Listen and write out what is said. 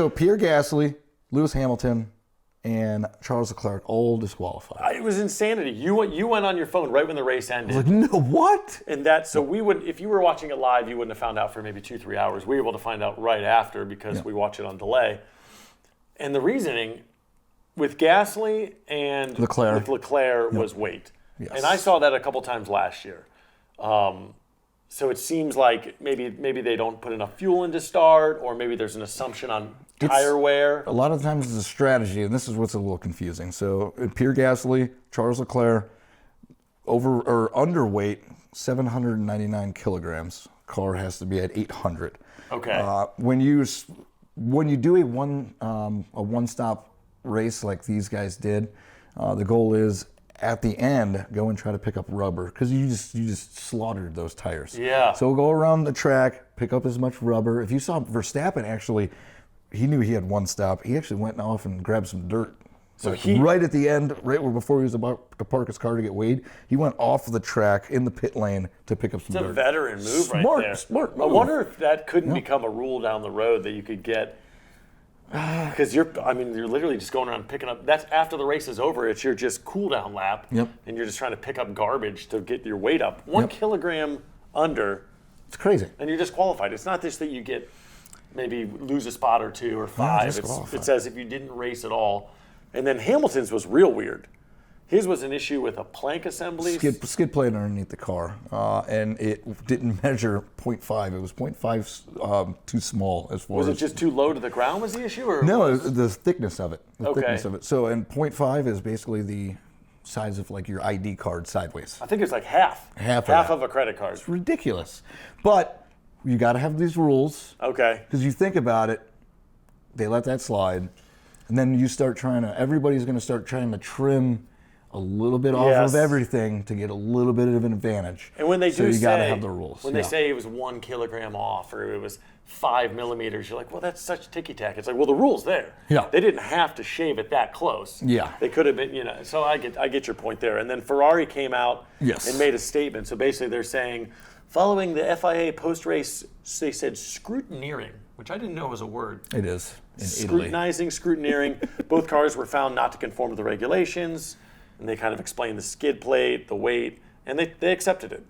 So Pierre Gasly, Lewis Hamilton, and Charles Leclerc all disqualified. It was insanity. You went on your phone right when the race ended. I was like, no, what? And that, so we would, if you were watching it live, you wouldn't have found out for maybe 2-3 hours. We were able to find out right after because we watch it on delay. And the reasoning with Gasly and Leclerc, was weight. Yes. And I saw that a couple times last year. So it seems like maybe they don't put enough fuel in to start, or maybe there's an assumption on tire wear. A lot of times it's a strategy, and this is what's a little confusing. So Pierre Gasly, Charles Leclerc, underweight, 799 kilograms. Car has to be at 800. Okay. When you do a one-stop race like these guys did, the goal is at the end go and try to pick up rubber because you just slaughtered those tires. Yeah. So go around the track, pick up as much rubber. If you saw Verstappen, actually, he knew he had one stop. He actually went off and grabbed some dirt. So right at the end, right before he was about to park his car to get weighed, he went off the track in the pit lane to pick up some dirt. It's a veteran move right there. Smart move. I wonder if that couldn't become a rule down the road that you could get. Because you're literally just going around picking up. That's after the race is over. It's your just cool down lap, and you're just trying to pick up garbage to get your weight up. 1 kilogram under. It's crazy. And you're disqualified. It's not just that you get maybe lose a spot or 2 or 5. It says if you didn't race at all. And then Hamilton's was real weird. His was an issue with a plank assembly. Skid plate underneath the car, and it didn't measure 0.5. It was 0.5 too small as far as... Was it just too low to the ground was the issue? Or no, the thickness of it. Thickness of it. So, and 0.5 is basically the size of like your ID card sideways. I think it's like half. Half of a credit card. It's ridiculous. But you got to have these rules. Okay. Because you think about it, they let that slide, and then you start everybody's going to start trying to trim a little bit off of everything to get a little bit of an advantage. And when they so you got to have the rules. When they say it was 1 kilogram off or it was 5 millimeters, you're like, well, that's such ticky-tack. It's like, well, the rule's there. Yeah. They didn't have to shave it that close. Yeah. They could have been, so I get your point there. And then Ferrari came out and made a statement. So basically they're saying, following the FIA post-race, they said scrutineering, which I didn't know was a word. It is in Scrutinizing, scrutineering. Both cars were found not to conform to the regulations. And they kind of explained the skid plate, the weight, and they accepted it.